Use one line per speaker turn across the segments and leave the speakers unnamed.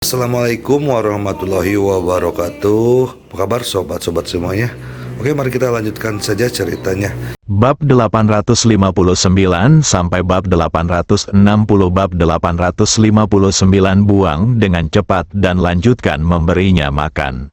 Assalamualaikum warahmatullahi wabarakatuh. Apa kabar sobat-sobat semuanya? Oke, mari kita lanjutkan saja ceritanya.
Bab 859 sampai bab 860. Bab 859 buang dengan cepat dan lanjutkan memberinya makan.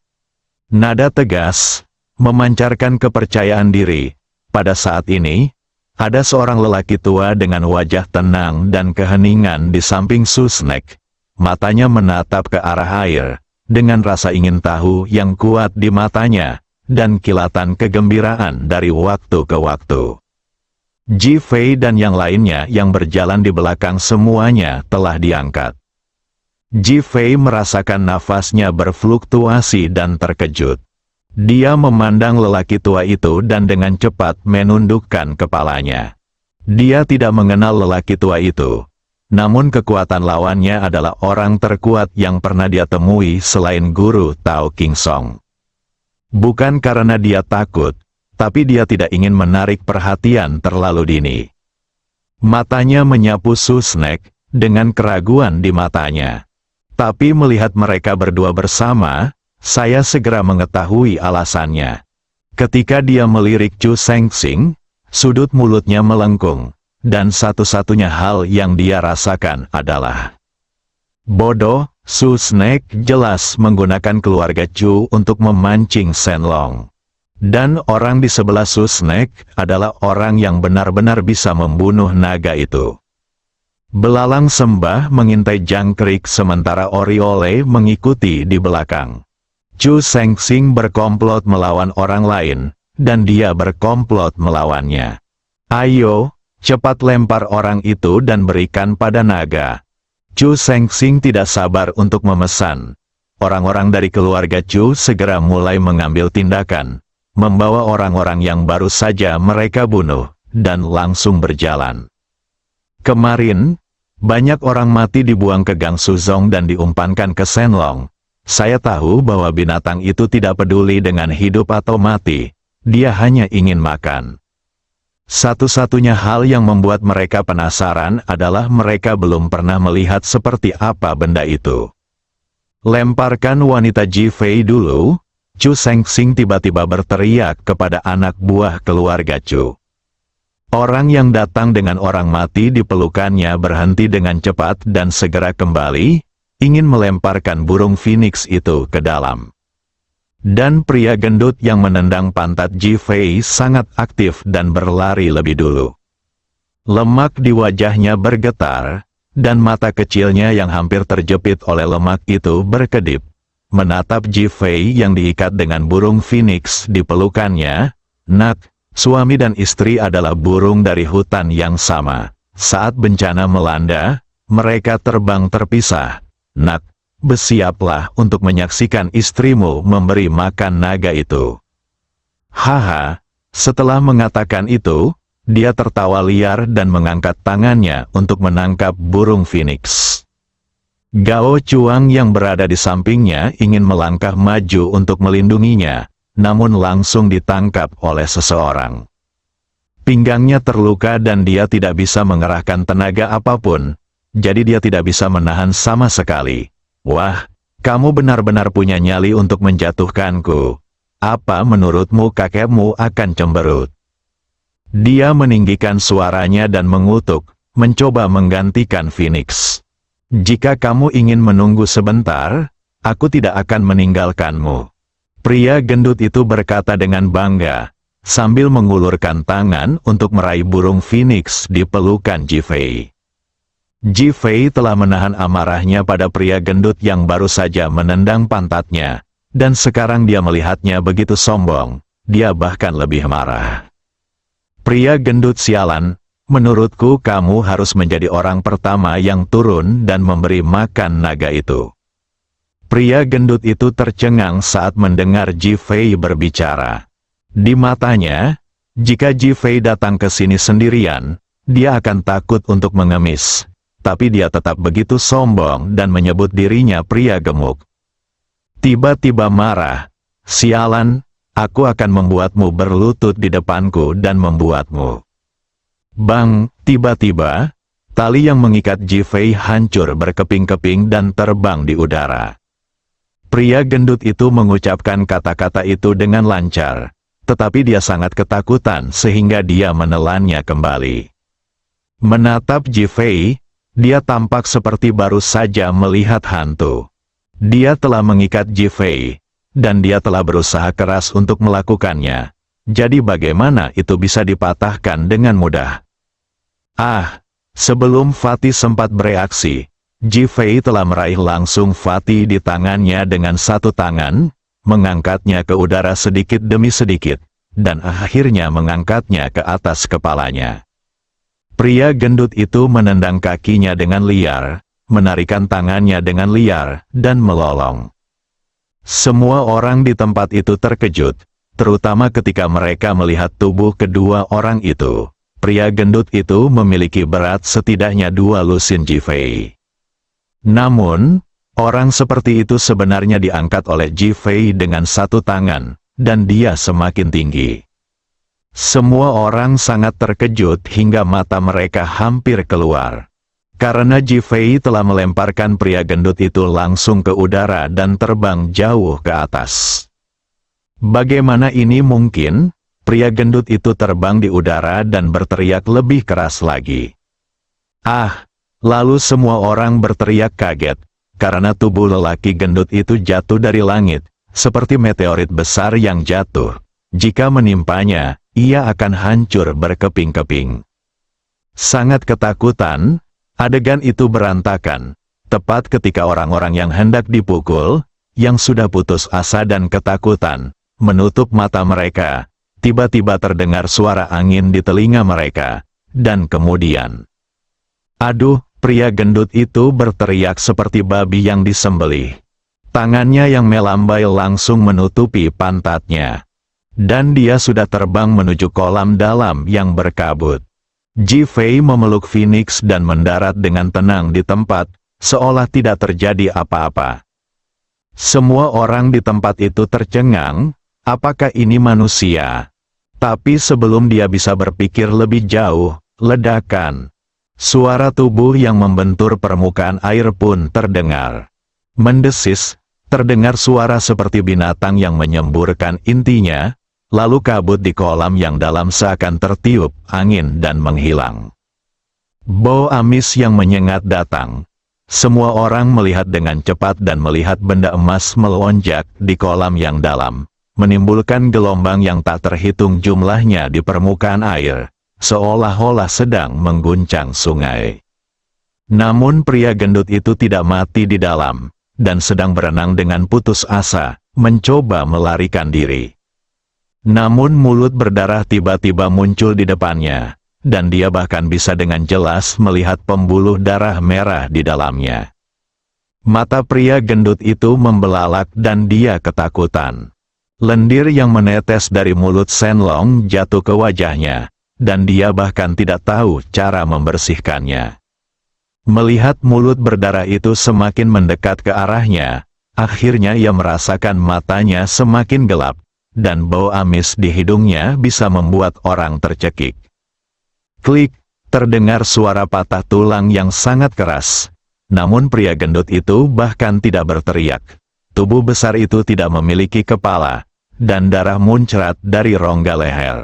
Nada tegas, memancarkan kepercayaan diri. Pada saat ini, ada seorang lelaki tua dengan wajah tenang dan keheningan di samping Susnek. Matanya menatap ke arah air, dengan rasa ingin tahu yang kuat di matanya, dan kilatan kegembiraan dari waktu ke waktu. Ji Fei dan yang lainnya yang berjalan di belakang semuanya telah diangkat. Ji Fei merasakan nafasnya berfluktuasi dan terkejut. Dia memandang lelaki tua itu dan dengan cepat menundukkan kepalanya. Dia tidak mengenal lelaki tua itu. Namun kekuatan lawannya adalah orang terkuat yang pernah dia temui selain guru Tao King Song. Bukan karena dia takut, tapi dia tidak ingin menarik perhatian terlalu dini. Matanya menyapu Susnek dengan keraguan di matanya. Tapi melihat mereka berdua bersama, saya segera mengetahui alasannya. Ketika dia melirik Chu Sengxing, sudut mulutnya melengkung. Dan satu-satunya hal yang dia rasakan adalah bodoh. Susnek jelas menggunakan keluarga Chu untuk memancing Shenlong. Dan orang di sebelah Susnek adalah orang yang benar-benar bisa membunuh naga itu. Belalang sembah mengintai jangkrik sementara Oriole mengikuti di belakang. Chu Sengxing berkomplot melawan orang lain, dan dia berkomplot melawannya. Ayo, cepat lempar orang itu dan berikan pada naga. Chu Sengxing tidak sabar untuk memesan. Orang-orang dari keluarga Chu segera mulai mengambil tindakan, membawa orang-orang yang baru saja mereka bunuh, dan langsung berjalan. Kemarin, banyak orang mati dibuang ke Gang Suzong dan diumpankan ke Shenlong. Saya tahu bahwa binatang itu tidak peduli dengan hidup atau mati, dia hanya ingin makan. Satu-satunya hal yang membuat mereka penasaran adalah mereka belum pernah melihat seperti apa benda itu. Lemparkan wanita Ji Fei dulu. Chu Sengxing tiba-tiba berteriak kepada anak buah keluarga Chu. Orang yang datang dengan orang mati di pelukannya berhenti dengan cepat dan segera kembali, ingin melemparkan burung phoenix itu ke dalam. Dan pria gendut yang menendang pantat Ji Fei sangat aktif dan berlari lebih dulu. Lemak di wajahnya bergetar, dan mata kecilnya yang hampir terjepit oleh lemak itu berkedip, menatap Ji Fei yang diikat dengan burung phoenix di pelukannya. Nak, suami dan istri adalah burung dari hutan yang sama. Saat bencana melanda, mereka terbang terpisah. Nak, bersiaplah untuk menyaksikan istrimu memberi makan naga itu. Haha, setelah mengatakan itu, dia tertawa liar dan mengangkat tangannya untuk menangkap burung phoenix. Gao Chuang yang berada di sampingnya ingin melangkah maju untuk melindunginya, namun langsung ditangkap oleh seseorang. Pinggangnya terluka dan dia tidak bisa mengerahkan tenaga apapun, jadi dia tidak bisa menahan sama sekali. Wah, kamu benar-benar punya nyali untuk menjatuhkanku. Apa menurutmu kakekmu akan cemberut? Dia meninggikan suaranya dan mengutuk, mencoba menggantikan Phoenix. Jika kamu ingin menunggu sebentar, aku tidak akan meninggalkanmu. Pria gendut itu berkata dengan bangga, sambil mengulurkan tangan untuk meraih burung Phoenix di pelukan Ji Fei. Ji Fei telah menahan amarahnya pada pria gendut yang baru saja menendang pantatnya, dan sekarang dia melihatnya begitu sombong, dia bahkan lebih marah. Pria gendut sialan, menurutku kamu harus menjadi orang pertama yang turun dan memberi makan naga itu. Pria gendut itu tercengang saat mendengar Ji Fei berbicara. Di matanya, jika Ji Fei datang ke sini sendirian, dia akan takut untuk mengemis. Tapi dia tetap begitu sombong dan menyebut dirinya pria gemuk. Tiba-tiba marah, sialan, aku akan membuatmu berlutut di depanku dan membuatmu. Bang, tiba-tiba, Tali yang mengikat Jifei hancur berkeping-keping dan terbang di udara. Pria gendut itu mengucapkan kata-kata itu dengan lancar, tetapi dia sangat ketakutan sehingga dia menelannya kembali. Menatap Jifei, dia tampak seperti baru saja melihat hantu. Dia telah mengikat Jifei, dan dia telah berusaha keras untuk melakukannya. Jadi bagaimana itu bisa dipatahkan dengan mudah? Sebelum Fatih sempat bereaksi, Jifei telah meraih langsung Fatih di tangannya dengan satu tangan, mengangkatnya ke udara sedikit demi sedikit, dan akhirnya mengangkatnya ke atas kepalanya. Pria gendut itu menendang kakinya dengan liar, menarikan tangannya dengan liar, dan melolong. Semua orang di tempat itu terkejut, terutama ketika mereka melihat tubuh kedua orang itu. Pria gendut itu memiliki berat setidaknya 2 lusin Jifei. Namun, orang seperti itu sebenarnya diangkat oleh Jifei dengan satu tangan, dan dia semakin tinggi. Semua orang sangat terkejut hingga mata mereka hampir keluar. Karena Jifei telah melemparkan pria gendut itu langsung ke udara dan terbang jauh ke atas. Bagaimana ini mungkin? Pria gendut itu terbang di udara dan berteriak lebih keras lagi. Lalu semua orang berteriak kaget, karena tubuh lelaki gendut itu jatuh dari langit, seperti meteorit besar yang jatuh. Jika menimpanya, ia akan hancur berkeping-keping. Sangat ketakutan, adegan itu berantakan, tepat ketika orang-orang yang hendak dipukul, yang sudah putus asa dan ketakutan, menutup mata mereka. Tiba-tiba terdengar suara angin di telinga mereka, dan kemudian, pria gendut itu berteriak seperti babi yang disembelih. Tangannya yang melambai langsung menutupi pantatnya. Dan dia sudah terbang menuju kolam dalam yang berkabut. Jifei memeluk Phoenix dan mendarat dengan tenang di tempat, seolah tidak terjadi apa-apa. Semua orang di tempat itu tercengang, apakah ini manusia? Tapi sebelum dia bisa berpikir lebih jauh, ledakan. Suara tubuh yang membentur permukaan air pun terdengar. Mendesis, terdengar suara seperti binatang yang menyemburkan intinya, lalu kabut di kolam yang dalam seakan tertiup angin dan menghilang. Bau amis yang menyengat datang. Semua orang melihat dengan cepat dan melihat benda emas melonjak di kolam yang dalam, menimbulkan gelombang yang tak terhitung jumlahnya di permukaan air, seolah-olah sedang mengguncang sungai. Namun pria gendut itu tidak mati di dalam, dan sedang berenang dengan putus asa, mencoba melarikan diri. Namun mulut berdarah tiba-tiba muncul di depannya, dan dia bahkan bisa dengan jelas melihat pembuluh darah merah di dalamnya. Mata pria gendut itu membelalak dan dia ketakutan. Lendir yang menetes dari mulut Shenlong jatuh ke wajahnya, dan dia bahkan tidak tahu cara membersihkannya. Melihat mulut berdarah itu semakin mendekat ke arahnya, akhirnya ia merasakan matanya semakin gelap, dan bau amis di hidungnya bisa membuat orang tercekik. Klik, terdengar suara patah tulang yang sangat keras. Namun pria gendut itu bahkan tidak berteriak. Tubuh besar itu tidak memiliki kepala, dan darah muncrat dari rongga leher.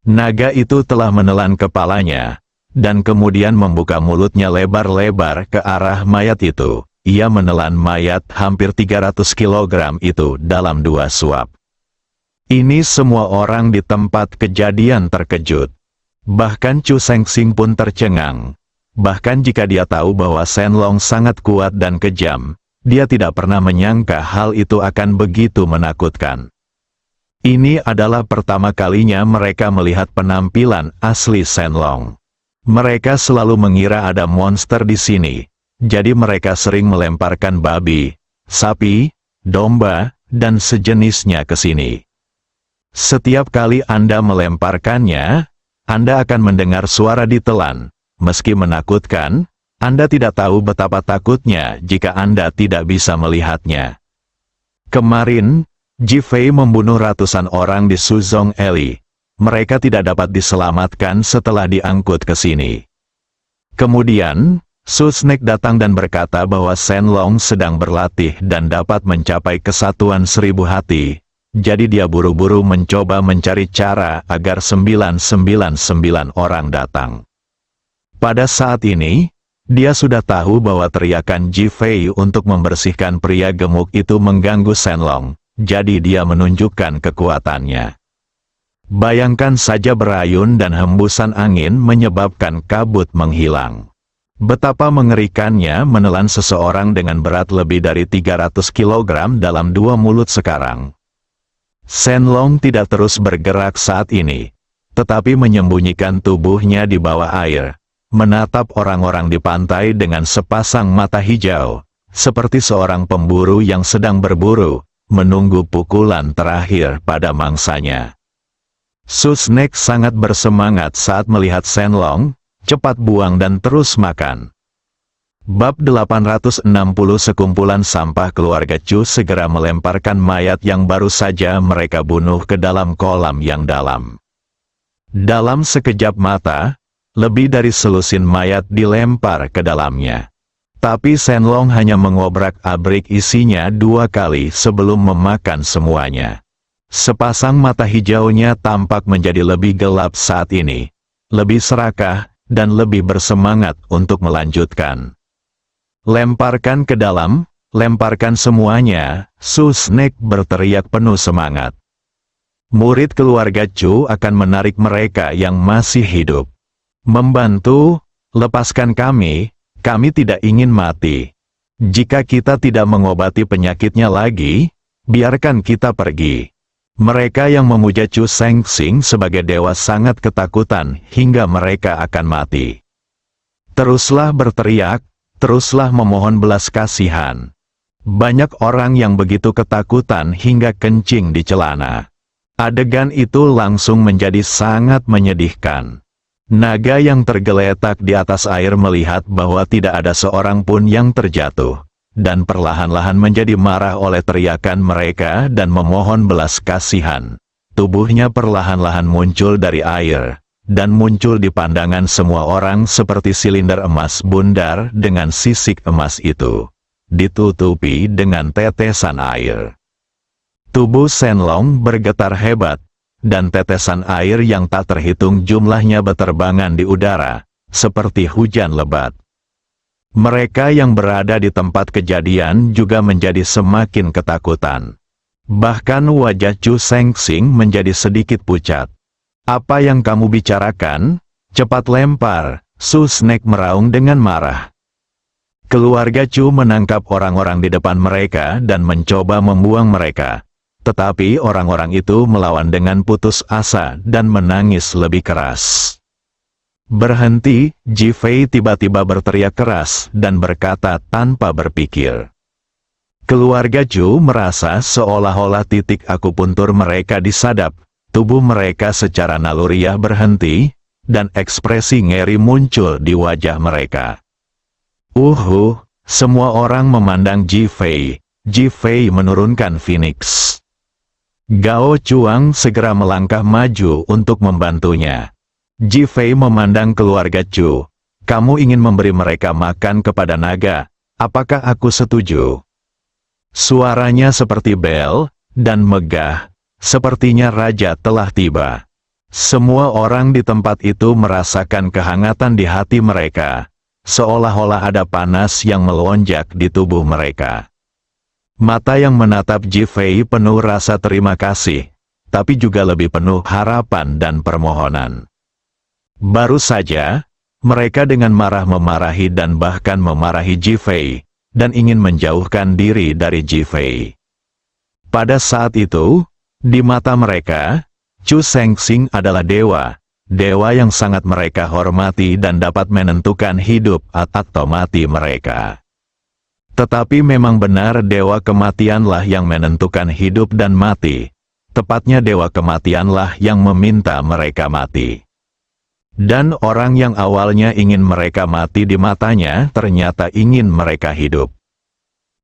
Naga itu telah menelan kepalanya, dan kemudian membuka mulutnya lebar-lebar ke arah mayat itu. Ia menelan mayat hampir 300 kg itu dalam 2 suap. Ini semua orang di tempat kejadian terkejut. Bahkan Chu Sengxing pun tercengang. Bahkan jika dia tahu bahwa Shenlong sangat kuat dan kejam, dia tidak pernah menyangka hal itu akan begitu menakutkan. Ini adalah pertama kalinya mereka melihat penampilan asli Shenlong. Mereka selalu mengira ada monster di sini, jadi mereka sering melemparkan babi, sapi, domba, dan sejenisnya ke sini. Setiap kali Anda melemparkannya, Anda akan mendengar suara ditelan. Meski menakutkan, Anda tidak tahu betapa takutnya jika Anda tidak bisa melihatnya. Kemarin, Jifei membunuh ratusan orang di Suzong Alley. Mereka tidak dapat diselamatkan setelah diangkut ke sini. Kemudian, Su Snake datang dan berkata bahwa Shenlong sedang berlatih dan dapat mencapai kesatuan 1000 hati. Jadi dia buru-buru mencoba mencari cara agar 999 orang datang. Pada saat ini, dia sudah tahu bahwa teriakan Ji Fei untuk membersihkan pria gemuk itu mengganggu Shenlong, jadi dia menunjukkan kekuatannya. Bayangkan saja berayun dan hembusan angin menyebabkan kabut menghilang. Betapa mengerikannya menelan seseorang dengan berat lebih dari 300 kg dalam 2 mulut sekarang. Shenlong tidak terus bergerak saat ini, tetapi menyembunyikan tubuhnya di bawah air, menatap orang-orang di pantai dengan sepasang mata hijau, seperti seorang pemburu yang sedang berburu, menunggu pukulan terakhir pada mangsanya. Su Snake sangat bersemangat saat melihat Shenlong, cepat buang dan terus makan. Bab 860 Sekumpulan sampah keluarga Chu segera melemparkan mayat yang baru saja mereka bunuh ke dalam kolam yang dalam. Dalam sekejap mata, lebih dari selusin mayat dilempar ke dalamnya. Tapi Shenlong hanya mengobrak-abrik isinya 2 kali sebelum memakan semuanya. Sepasang mata hijaunya tampak menjadi lebih gelap saat ini, lebih serakah, dan lebih bersemangat untuk melanjutkan. Lemparkan ke dalam, lemparkan semuanya, Su Snake berteriak penuh semangat. Murid keluarga Chu akan menarik mereka yang masih hidup. Membantu, lepaskan kami tidak ingin mati. Jika kita tidak mengobati penyakitnya lagi, biarkan kita pergi. Mereka yang memuja Chu Shengxing sebagai dewa sangat ketakutan hingga mereka akan mati. Teruslah berteriak, teruslah memohon belas kasihan. Banyak orang yang begitu ketakutan hingga kencing di celana. Adegan itu langsung menjadi sangat menyedihkan. Naga yang tergeletak di atas air melihat bahwa tidak ada seorang pun yang terjatuh, dan perlahan-lahan menjadi marah oleh teriakan mereka dan memohon belas kasihan. Tubuhnya perlahan-lahan muncul dari air, dan muncul di pandangan semua orang seperti silinder emas bundar dengan sisik emas itu, ditutupi dengan tetesan air. Tubuh Shenlong bergetar hebat, dan tetesan air yang tak terhitung jumlahnya berterbangan di udara, seperti hujan lebat. Mereka yang berada di tempat kejadian juga menjadi semakin ketakutan. Bahkan wajah Chu Shengxing menjadi sedikit pucat. "Apa yang kamu bicarakan? Cepat lempar!" Su Snake meraung dengan marah. Keluarga Chu menangkap orang-orang di depan mereka dan mencoba membuang mereka. Tetapi orang-orang itu melawan dengan putus asa dan menangis lebih keras. "Berhenti!" Ji Fei tiba-tiba berteriak keras dan berkata tanpa berpikir. Keluarga Chu merasa seolah-olah titik akupuntur mereka disadap, tubuh mereka secara naluriah berhenti, dan ekspresi ngeri muncul di wajah mereka. Semua orang memandang Ji Fei. Ji Fei menurunkan Phoenix. Gao Chuang segera melangkah maju untuk membantunya. Ji Fei memandang keluarga Chu. "Kamu ingin memberi mereka makan kepada naga, apakah aku setuju?" Suaranya seperti bel, dan megah, sepertinya raja telah tiba. Semua orang di tempat itu merasakan kehangatan di hati mereka, seolah-olah ada panas yang melonjak di tubuh mereka. Mata yang menatap Ji Fei penuh rasa terima kasih, tapi juga lebih penuh harapan dan permohonan. Baru saja, mereka dengan marah memarahi dan bahkan memarahi Ji Fei, dan ingin menjauhkan diri dari Ji Fei. Pada saat itu, di mata mereka, Chu Shengxing adalah dewa, dewa yang sangat mereka hormati dan dapat menentukan hidup atau mati mereka. Tetapi memang benar dewa kematianlah yang menentukan hidup dan mati. Tepatnya dewa kematianlah yang meminta mereka mati. Dan orang yang awalnya ingin mereka mati di matanya ternyata ingin mereka hidup.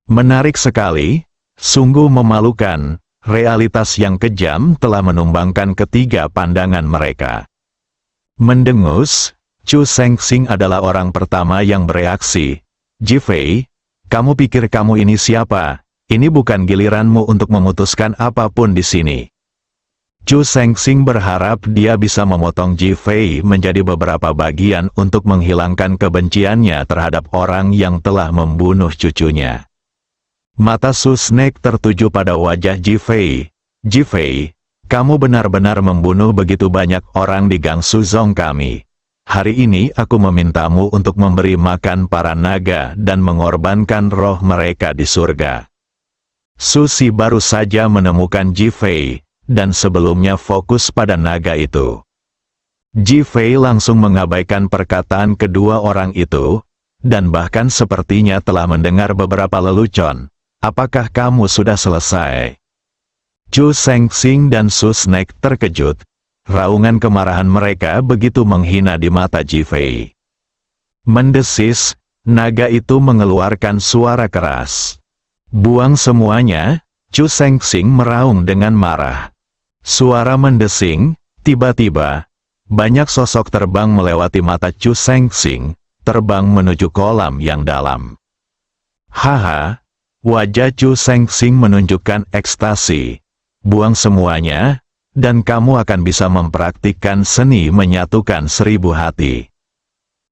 Menarik sekali, sungguh memalukan, realitas yang kejam telah menumbangkan ketiga pandangan mereka. Mendengus, Chu Sengsing adalah orang pertama yang bereaksi. Jifei, kamu pikir kamu ini siapa? Ini bukan giliranmu untuk memutuskan apapun di sini. Chu Sengsing berharap dia bisa memotong Jifei menjadi beberapa bagian untuk menghilangkan kebenciannya terhadap orang yang telah membunuh cucunya. Mata Su Snake tertuju pada wajah Jifei. Jifei, kamu benar-benar membunuh begitu banyak orang di Gang Suzong kami. Hari ini aku memintamu untuk memberi makan para naga dan mengorbankan roh mereka di surga. Susi baru saja menemukan Jifei, dan sebelumnya fokus pada naga itu. Jifei langsung mengabaikan perkataan kedua orang itu, dan bahkan sepertinya telah mendengar beberapa lelucon. Apakah kamu sudah selesai? Chu Sengsing dan Su Snake terkejut. Raungan kemarahan mereka begitu menghina di mata Jifei. Mendesis, naga itu mengeluarkan suara keras. Buang semuanya, Chu Sengsing meraung dengan marah. Suara mendesing, tiba-tiba, banyak sosok terbang melewati mata Chu Sengsing, terbang menuju kolam yang dalam. Haha, wajah Chu Sengsing menunjukkan ekstasi. Buang semuanya, dan kamu akan bisa mempraktikkan seni menyatukan 1000 hati.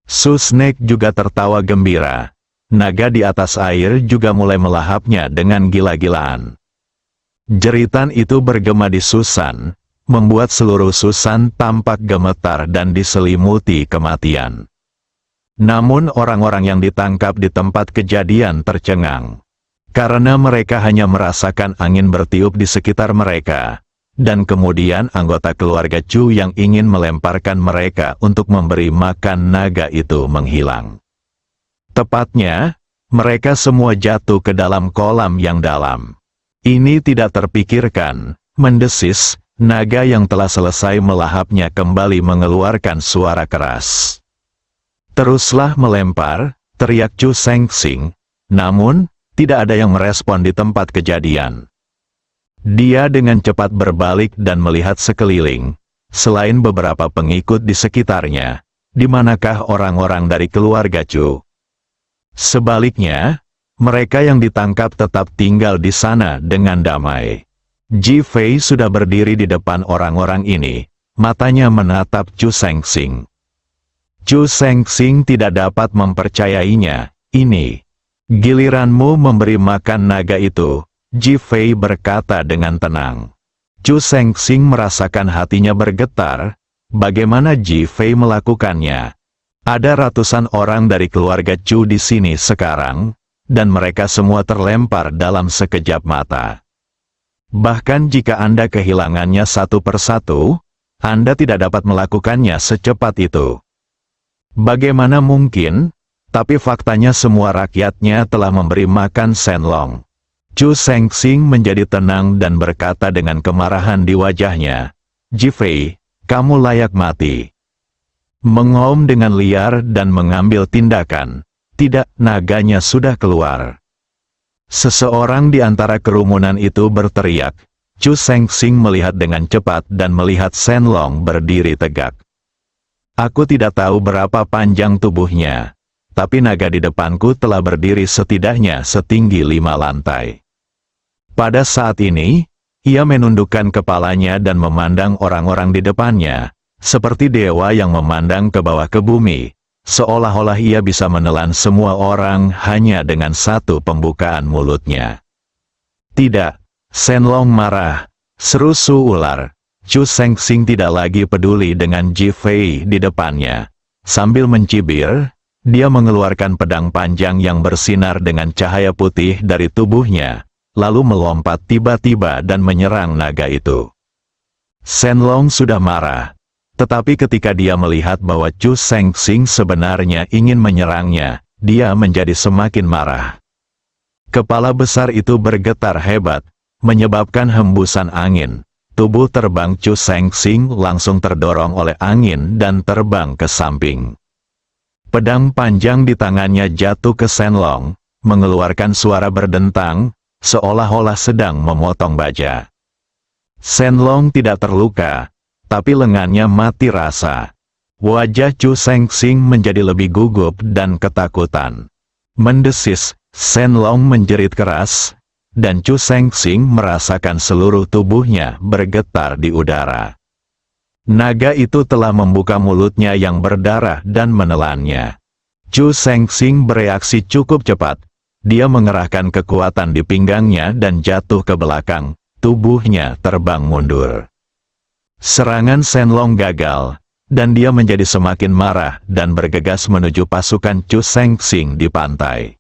Su Snake juga tertawa gembira. Naga di atas air juga mulai melahapnya dengan gila-gilaan. Jeritan itu bergema di Susan, membuat seluruh Susan tampak gemetar dan diselimuti kematian. Namun orang-orang yang ditangkap di tempat kejadian tercengang. Karena mereka hanya merasakan angin bertiup di sekitar mereka. Dan kemudian anggota keluarga Chu yang ingin melemparkan mereka untuk memberi makan naga itu menghilang. Tepatnya, mereka semua jatuh ke dalam kolam yang dalam. Ini tidak terpikirkan, mendesis, naga yang telah selesai melahapnya kembali mengeluarkan suara keras. Teruslah melempar, teriak Chu Sengsing, namun, tidak ada yang merespon di tempat kejadian. Dia dengan cepat berbalik dan melihat sekeliling. Selain beberapa pengikut di sekitarnya, di manakah orang-orang dari keluarga Chu? Sebaliknya, mereka yang ditangkap tetap tinggal di sana dengan damai. Jifei sudah berdiri di depan orang-orang ini, matanya menatap Chu Sengsing. Chu Sengsing tidak dapat mempercayainya. Ini, giliranmu memberi makan naga itu. Jifei berkata dengan tenang. Chu Sengsing merasakan hatinya bergetar. Bagaimana Jifei melakukannya? Ada ratusan orang dari keluarga Chu di sini sekarang, dan mereka semua terlempar dalam sekejap mata. Bahkan jika Anda kehilangannya satu persatu, Anda tidak dapat melakukannya secepat itu. Bagaimana mungkin? Tapi faktanya semua rakyatnya telah memberi makan Shenlong. Chu Sengsing menjadi tenang dan berkata dengan kemarahan di wajahnya, Jifei, kamu layak mati. Mengaum dengan liar dan mengambil tindakan. Tidak, naganya sudah keluar. Seseorang di antara kerumunan itu berteriak. Chu Sengsing melihat dengan cepat dan melihat Shenlong berdiri tegak. Aku tidak tahu berapa panjang tubuhnya, tapi naga di depanku telah berdiri setidaknya setinggi 5 lantai. Pada saat ini, ia menundukkan kepalanya dan memandang orang-orang di depannya, seperti dewa yang memandang ke bawah ke bumi, seolah-olah ia bisa menelan semua orang hanya dengan satu pembukaan mulutnya. Tidak, Shenlong marah, seru Su ular. Chu Sengsing tidak lagi peduli dengan Jifei di depannya. Sambil mencibir, dia mengeluarkan pedang panjang yang bersinar dengan cahaya putih dari tubuhnya, lalu melompat tiba-tiba dan menyerang naga itu. Shenlong sudah marah, tetapi ketika dia melihat bahwa Chu Sengsing sebenarnya ingin menyerangnya, dia menjadi semakin marah. Kepala besar itu bergetar hebat, menyebabkan hembusan angin. Tubuh terbang Chu Sengsing langsung terdorong oleh angin dan terbang ke samping. Pedang panjang di tangannya jatuh ke Shenlong, mengeluarkan suara berdentang, seolah-olah sedang memotong baja. Shenlong tidak terluka, tapi lengannya mati rasa. Wajah Chu Sengsing menjadi lebih gugup dan ketakutan. Mendesis, Shen Long menjerit keras, dan Chu Sengsing merasakan seluruh tubuhnya bergetar di udara. Naga itu telah membuka mulutnya yang berdarah dan menelannya. Chu Sengsing bereaksi cukup cepat. Dia mengerahkan kekuatan di pinggangnya dan jatuh ke belakang, tubuhnya terbang mundur. Serangan Shen Long gagal, dan dia menjadi semakin marah dan bergegas menuju pasukan Chu Sengsing di pantai.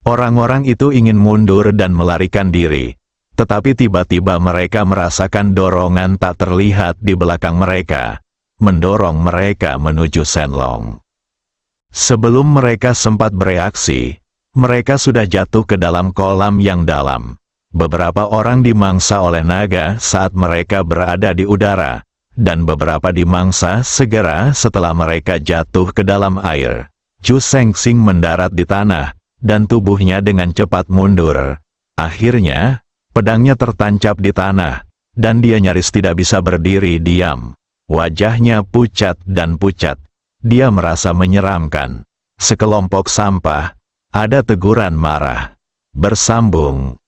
Orang-orang itu ingin mundur dan melarikan diri, tetapi tiba-tiba mereka merasakan dorongan tak terlihat di belakang mereka, mendorong mereka menuju Shen Long. Sebelum mereka sempat bereaksi, mereka sudah jatuh ke dalam kolam yang dalam. Beberapa orang dimangsa oleh naga saat mereka berada di udara, dan beberapa dimangsa segera setelah mereka jatuh ke dalam air. Chu Sengsing mendarat di tanah, dan tubuhnya dengan cepat mundur. Akhirnya, pedangnya tertancap di tanah, dan dia nyaris tidak bisa berdiri diam. Wajahnya pucat dan pucat. Dia merasa menyeramkan. Sekelompok sampah, ada teguran marah. Bersambung.